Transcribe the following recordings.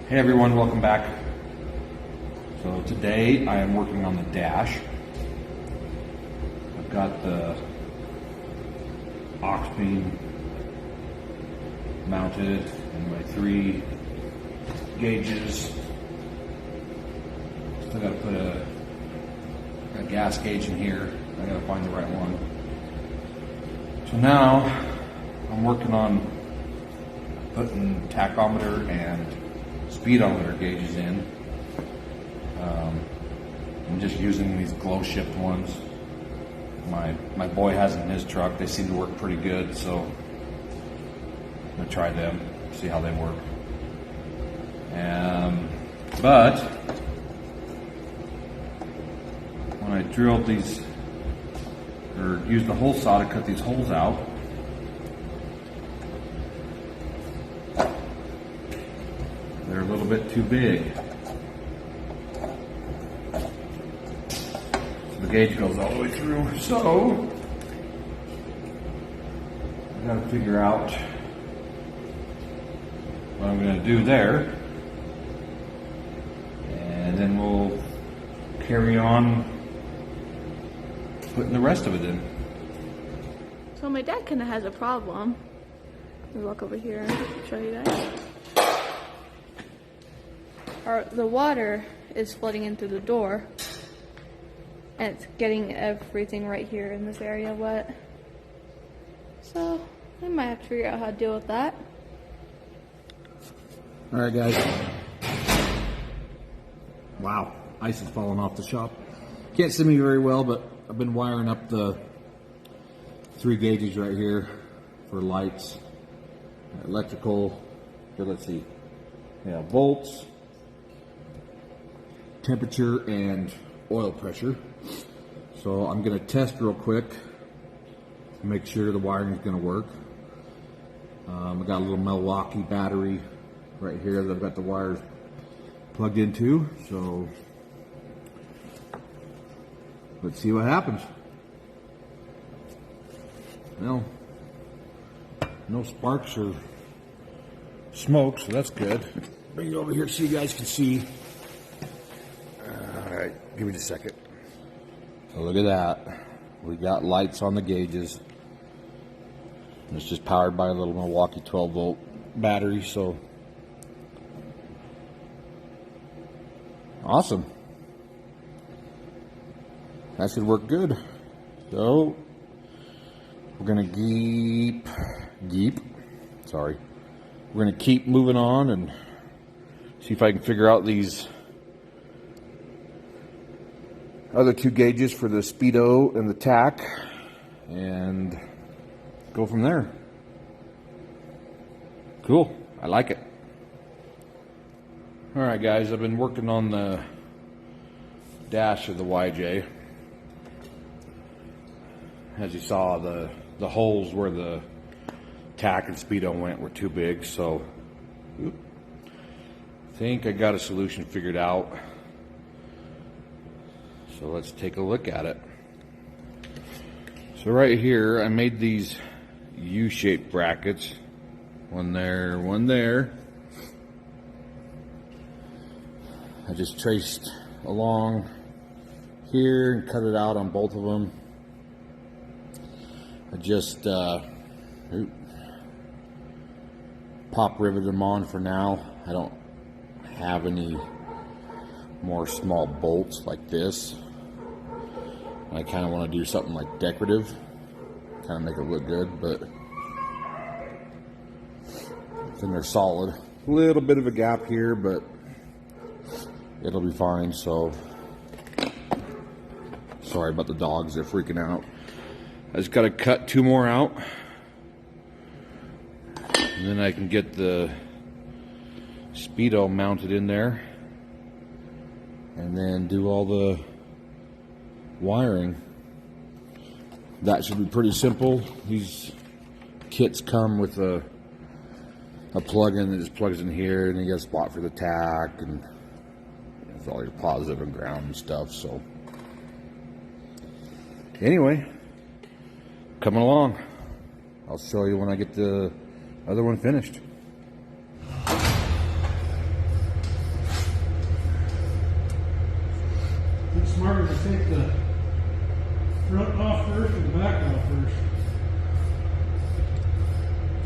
Hey everyone, welcome back. So today I am working on the dash. I've got the aux beam mounted and my 3 gauges. Still got to put a gas gauge in here. I got to find the right one. So now I'm working on putting tachometer and speedometer gauges in. I'm just using these glow shift ones. My boy has them in his truck. They seem to work pretty good, so I'm gonna try them, see how they work. But when I drilled these, or used the hole saw to cut these holes out, they're a little bit too big. So the gauge goes all the way through. So I gotta figure out what I'm gonna do there. And then we'll carry on putting the rest of it in. So my dad kind of has a problem. Let me walk over here and show you guys. The water is flooding in through the door, and it's getting everything right here in this area wet. So I might have to figure out how to deal with that. All right, guys. Wow, ice is falling off the shop. Can't see me very well, but I've been wiring up the 3 gauges right here for lights, electrical. Here, let's see. Yeah, volts, temperature, and oil pressure. So I'm going to test real quick to make sure the wiring is going to work. I got a little Milwaukee battery right here that I've got the wires plugged into. So let's see what happens. Well, no sparks or smoke, so that's good. Bring it over here so you guys can see. All right, give me just a second. So look at that. We got lights on the gauges. It's just powered by a little Milwaukee 12-volt battery, so awesome. That should work good. So we're gonna We're gonna keep moving on and see if I can figure out these other 2 gauges for the speedo and the tach, and go from there. Cool. I like it. All right, guys. I've been working on the dash of the YJ. As you saw, the holes where the tach and speedo went were too big, so I think I got a solution figured out. So let's take a look at it. So right here, I made these U-shaped brackets. One there, one there. I just traced along here and cut it out on both of them. I just pop riveted them on for now. I don't have any more small bolts like this. I kind of want to do something like decorative, kind of make it look good, but I think they're solid. A little bit of a gap here, but it'll be fine. So sorry about the dogs, they're freaking out. I just got to cut 2 more out, and then I can get the speedo mounted in there, and then do all the wiring. That should be pretty simple. These kits come with a plug-in that just plugs in here, and you got a spot for the tach, and it's all your positive and ground and stuff. So anyway, coming along. I'll show you when I get the other one finished. smarter to take the front off first and the back off first.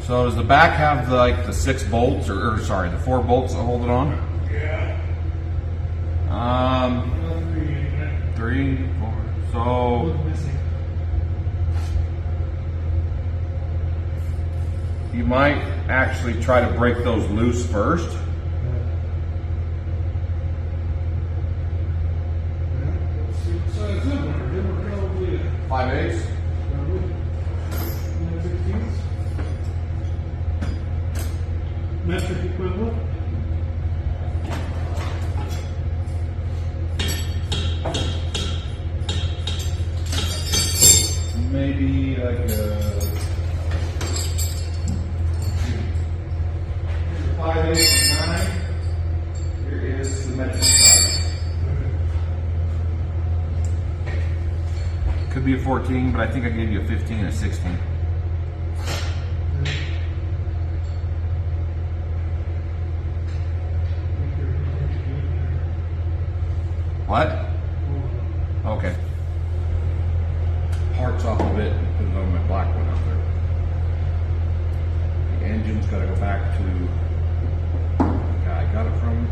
So does the back have the 6 bolts, or sorry, the 4 bolts that hold it on? Yeah. 3, 4. So What's missing? you might actually try to break those loose first. So it's similar. They were probably 5/8. probably 9/16. Metric equivalent. Maybe like a 5/8 and 9. Here is the metric size. Could be a 14, but I think I gave you a 15 and a 16. What? Okay. Parts off of it and put it on my black one out there. The engine's got to go back to the guy I got it from.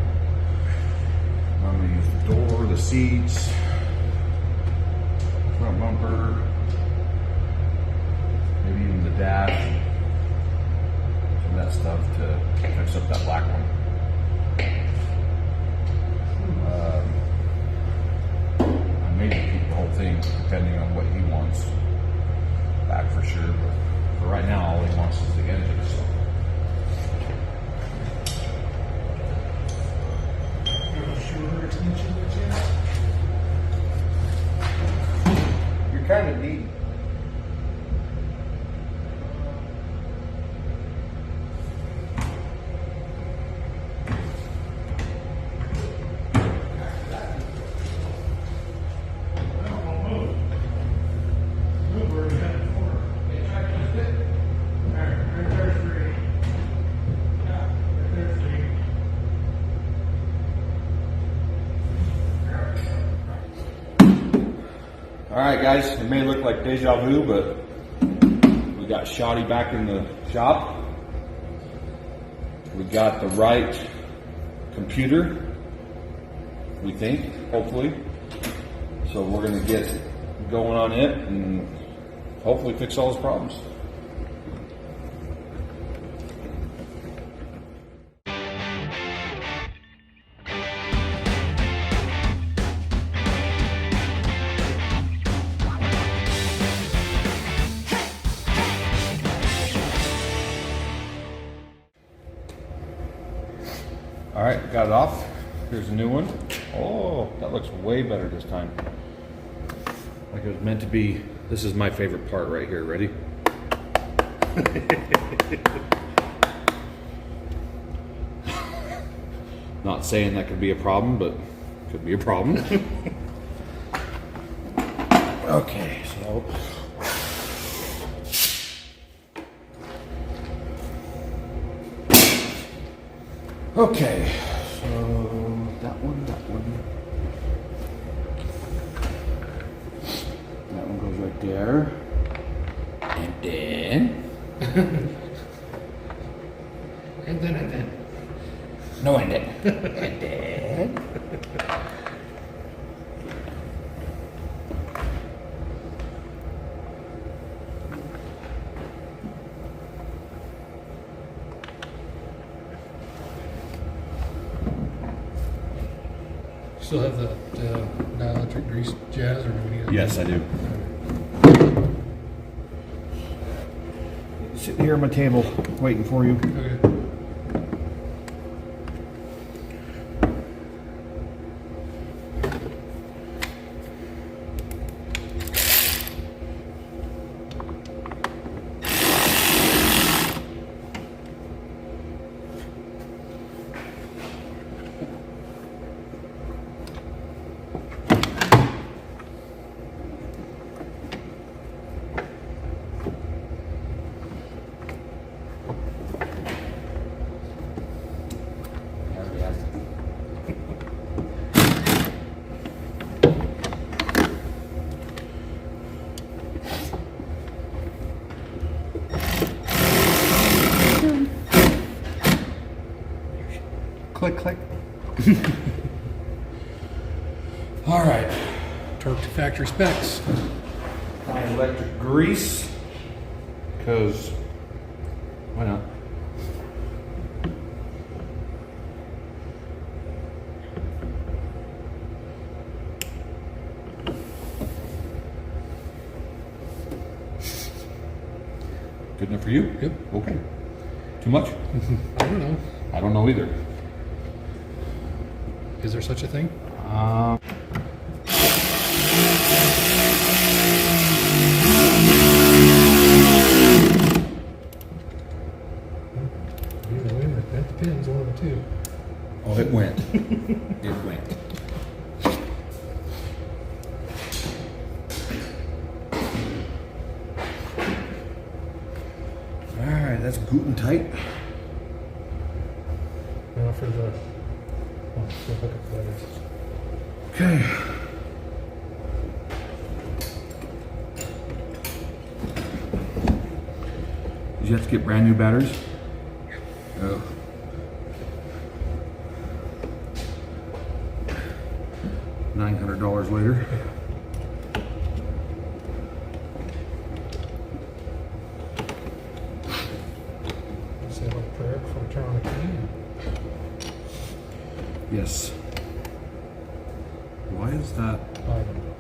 I'm going to use the door, the seats, front bumper, maybe even the dash, some of that stuff to fix up that black one. I may just keep the whole thing depending on what he wants back for sure, but for right now all he wants is the engine. So. You're kind of neat. Alright guys, it may look like deja vu, but we got Shoddy back in the shop. We got the right computer, we think, hopefully. So we're going to get going on it and hopefully fix all his problems. All right, got it off. Here's a new one. Oh, that looks way better this time. Like it was meant to be. This is my favorite part right here. Ready? Not saying that could be a problem, but could be a problem. Okay, so. Okay, so that one. That one goes right there. And then. And then. No, and then. And then. Still have the dielectric grease jazz, or do we need it? Yes, I do. Sitting here at my table, waiting for you. Okay. Click, click. All right. Torque to factory specs. My electric grease, because why not? Good enough for you? Yep. Okay. Too much? I don't know. I don't know either. Is there such a thing? Either way, that depends on the two. Oh, it went. It went. All right, that's gluten tight. Now for the hookup letters. Okay. Did you have to get brand new batteries? Oh. $900 later. Say a little prayer before we turn on the key. Yes. Why is that? I don't know.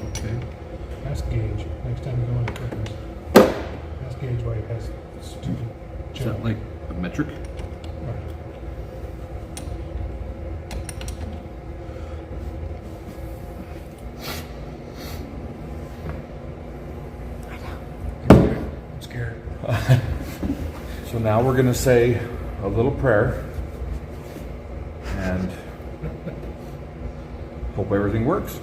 Okay. Ask Gage next time you go into Cummins. Ask Gage why he has stupid Is that like a metric? Right. I'm scared. So now we're going to say a little prayer and hope everything works.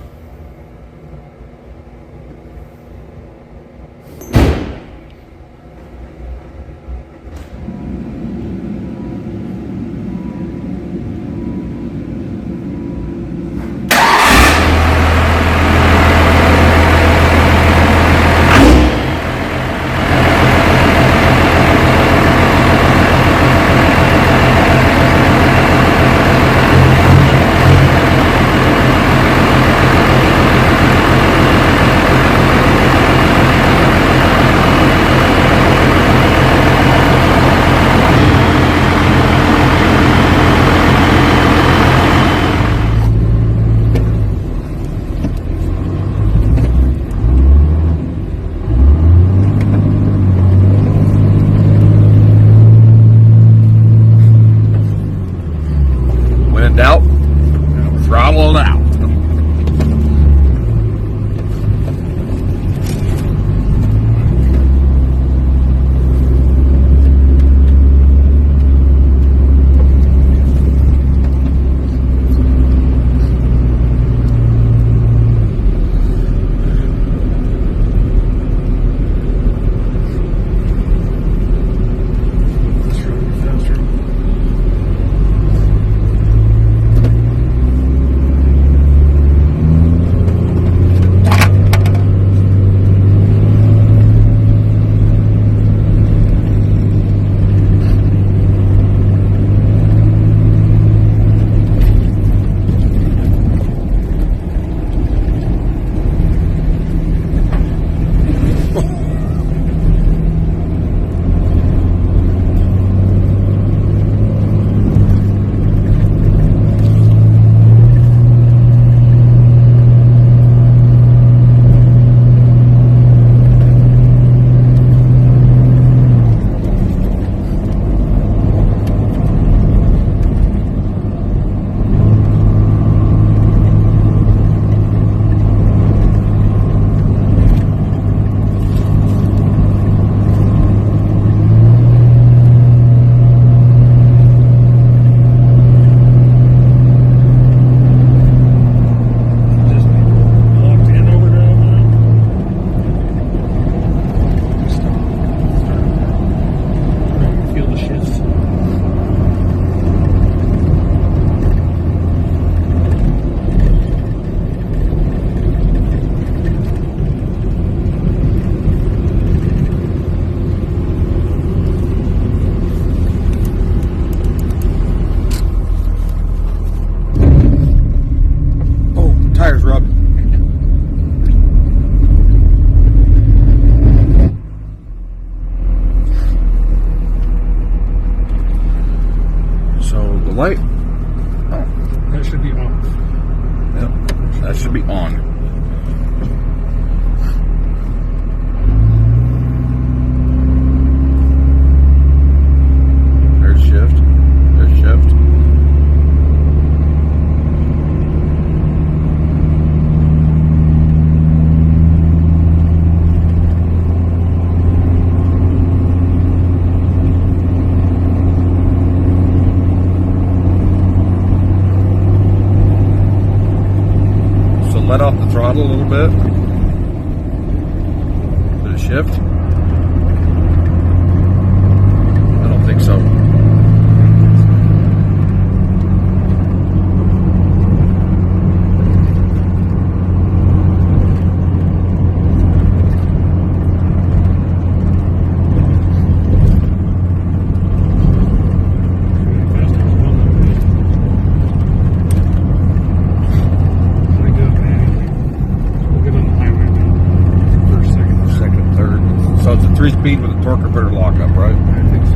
light? Oh, That should be off. yep. That should be on. There's shift. There's shift. Let off the throttle a little bit. Did it shift? I don't think so. So it's a 3-speed with a torque converter lockup, right? I think so.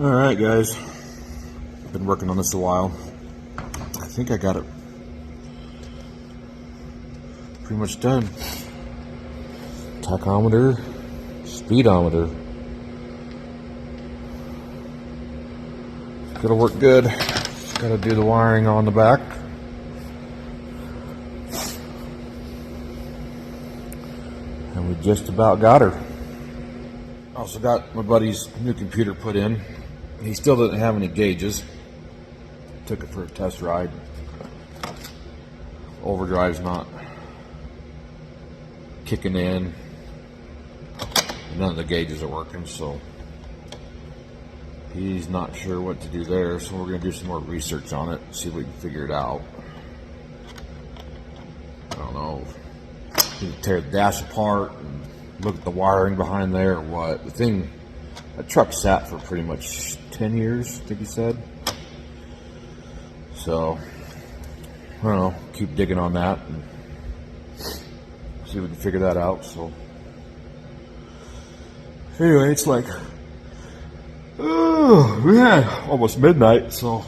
All right, guys. Been working on this a while. I think I got it pretty much done. Tachometer, speedometer. It's gonna work good. Just gotta do the wiring on the back. And we just about got her. Also got my buddy's new computer put in. He still didn't have any gauges. Took it for a test ride. Overdrive's not kicking in. None of the gauges are working, so he's not sure what to do there. So we're gonna do some more research on it, see if we can figure it out. I don't know. Either tear the dash apart and look at the wiring behind there or what. The thing, that truck sat for pretty much 10 years, I think he said. So, I don't know, keep digging on that and see if we can figure that out. So, anyway, it's like, oh man, almost midnight, so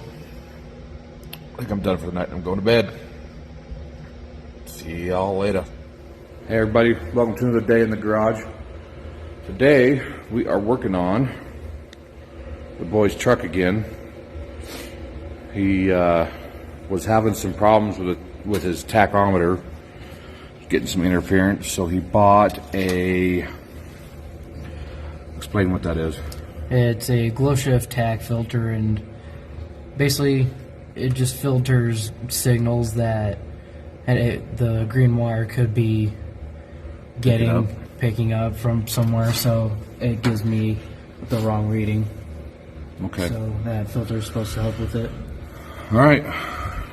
I think I'm done for the night. I'm going to bed. See y'all later. Hey everybody, welcome to another day in the garage. Today we are working on the boy's truck again. He was having some problems with his tachometer, getting some interference, so he bought a, explain what that is. It's a glow shift tach filter, and basically it just filters signals that the green wire could be picking up from somewhere, so it gives me the wrong reading. Okay. So that filter is supposed to help with it. All right.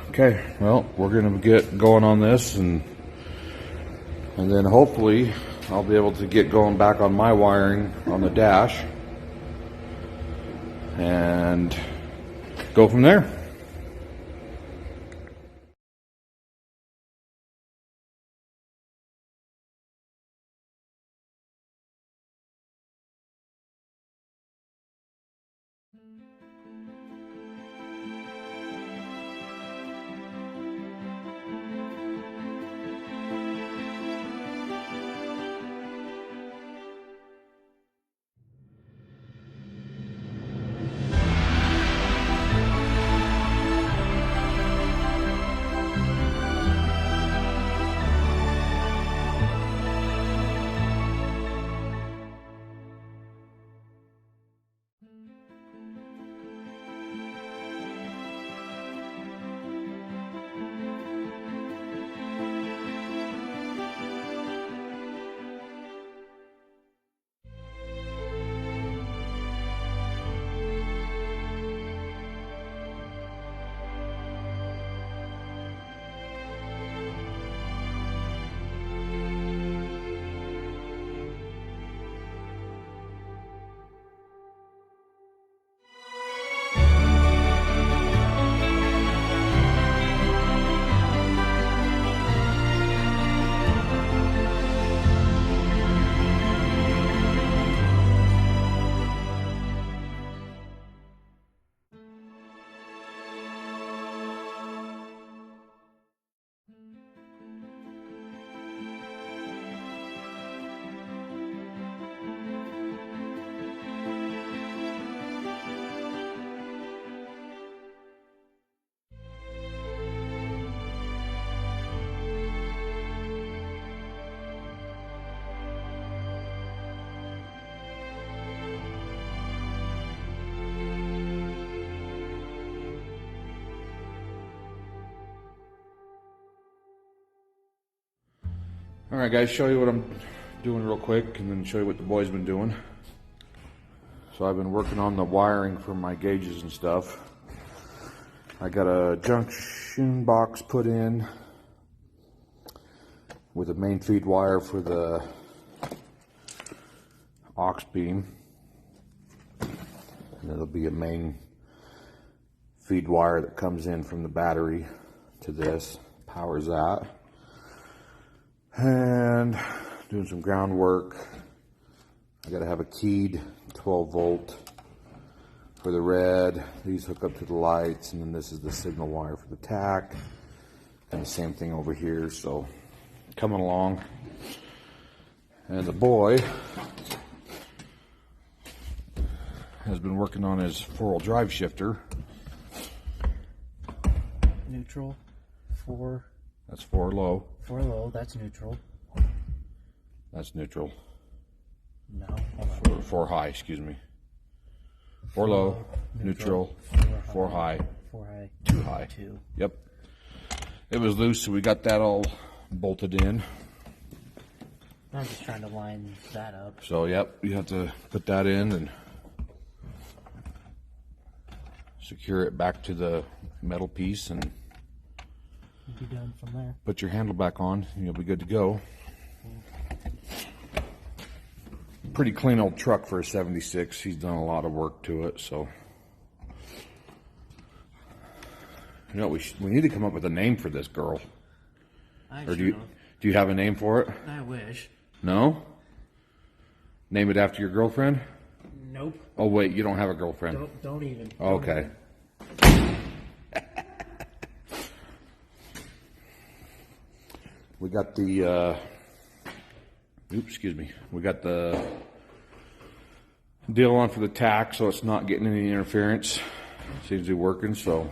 Okay. Well, we're gonna get going on this, and then hopefully I'll be able to get going back on my wiring on the dash and go from there. Alright guys, show you what I'm doing real quick and then show you what the boys been doing. So I've been working on the wiring for my gauges and stuff. I got a junction box put in with a main feed wire for the aux beam. And there'll be a main feed wire that comes in from the battery to this, powers that. And doing some groundwork. I gotta have a keyed 12 volt for the red. These hook up to the lights, and then this is the signal wire for the tack. And the same thing over here, so coming along. And the boy has been working on his 4-wheel drive shifter. Neutral. 4. That's 4 low. 4 low. That's neutral. That's neutral. No. Hold on. 4 high, excuse me. 4 low, neutral, 4 high, 4 high. 2 high. 2. Yep. It was loose, so we got that all bolted in. I'm just trying to line that up. So, yep, you have to put that in and secure it back to the metal piece and We'll be done from there. put your handle back on and you'll be good to go. Pretty clean old truck for a 76. He's done a lot of work to it, so. You know, we need to come up with a name for this girl. Or do you have a name for it? I wish. No? Name it after your girlfriend? Nope. Oh wait, you don't have a girlfriend. Don't even. Okay. We got the excuse me. We got the deal on for the tack, so it's not getting any interference. Seems to be working, so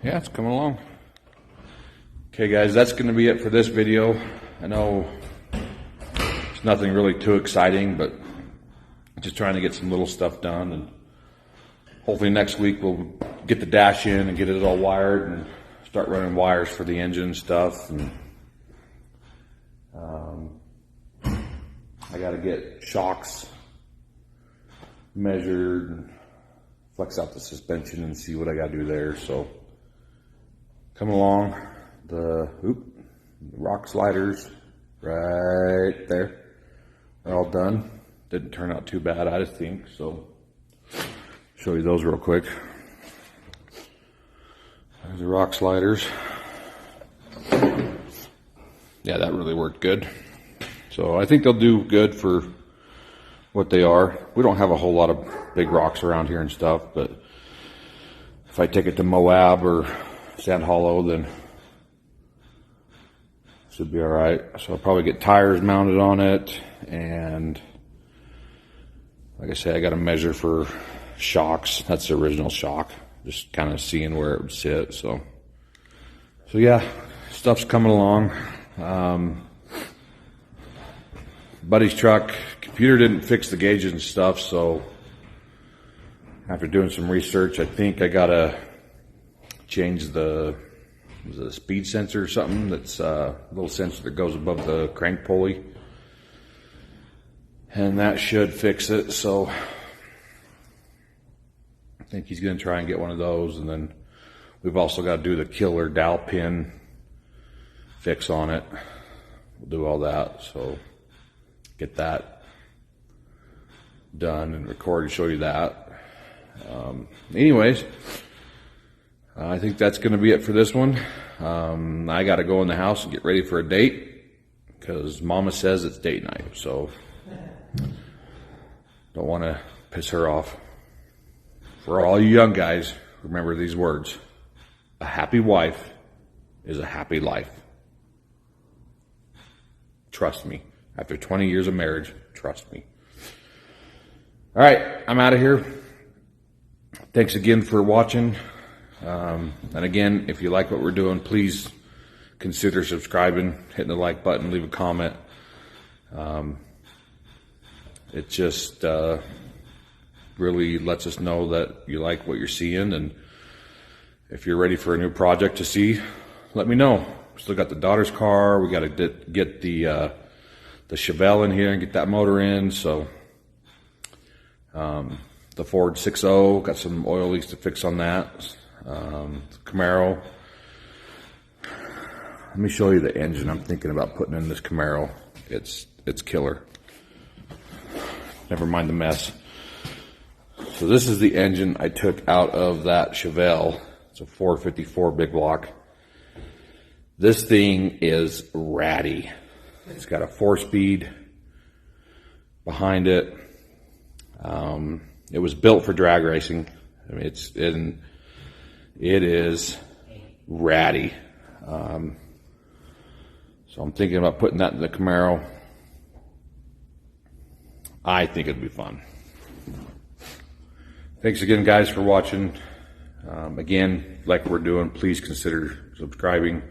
yeah, it's coming along. Okay guys, that's going to be it for this video. I know it's nothing really too exciting, but just trying to get some little stuff done, and hopefully next week we'll get the dash in and get it all wired and start running wires for the engine and stuff. And I got to get shocks measured and flex out the suspension and see what I got to do there. So coming along, the rock sliders right there, they're all done. Didn't turn out too bad, I think. So show you those real quick. There's the rock sliders. Yeah, that really worked good. So I think they'll do good for what they are. We don't have a whole lot of big rocks around here and stuff, but if I take it to Moab or Sand Hollow, then should be all right. So I'll probably get tires mounted on it, and like I say, I got to measure for shocks. That's the original shock. Just kind of seeing where it would sit. So yeah, stuff's coming along. Buddy's truck, computer didn't fix the gauges and stuff, so after doing some research, I think I gotta change the speed sensor or something. That's a little sensor that goes above the crank pulley, and that should fix it. So I think he's gonna try and get one of those, and then we've also got to do the killer dowel pin fix on it. We'll do all that, so get that done and record and show you that. Anyways, I think that's going to be it for this one. I got to go in the house and get ready for a date because Mama says it's date night, so don't want to piss her off. For all you young guys, remember these words: a happy wife is a happy life. Trust me. After 20 years of marriage, trust me. All right, I'm out of here. Thanks again for watching. And again, if you like what we're doing, please consider subscribing, hitting the like button, leave a comment. It just really lets us know that you like what you're seeing. And if you're ready for a new project to see, let me know. still got the daughter's car. We got to get the Chevelle in here and get that motor in. So the Ford 6.0, got some oil leaks to fix on that. Camaro. Let me show you the engine I'm thinking about putting in this Camaro. It's killer. Never mind the mess. So this is the engine I took out of that Chevelle. It's a 454 big block. This thing is ratty. It's got a 4-speed behind it. It was built for drag racing. I mean, it is ratty. So I'm thinking about putting that in the Camaro. I think it'd be fun. Thanks again, guys, for watching. Again, like we're doing, please consider subscribing.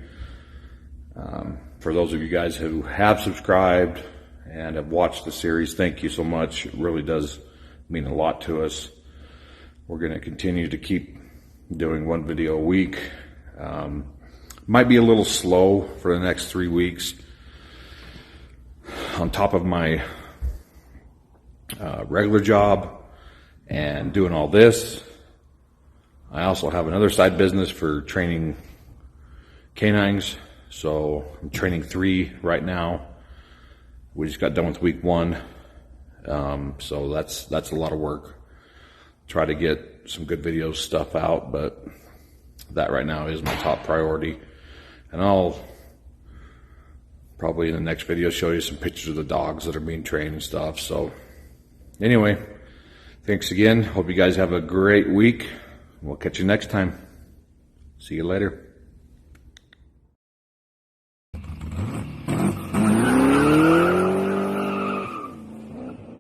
For those of you guys who have subscribed and have watched the series, thank you so much. It really does mean a lot to us. We're going to continue to keep doing one video a week. Might be a little slow for the next 3 weeks. On top of my regular job and doing all this, I also have another side business for training canines. So I'm training 3 right now. We just got done with week 1. So that's a lot of work. Try to get some good video stuff out, but that right now is my top priority. And I'll probably in the next video show you some pictures of the dogs that are being trained and stuff. So anyway, thanks again. Hope you guys have a great week. We'll catch you next time. See you later.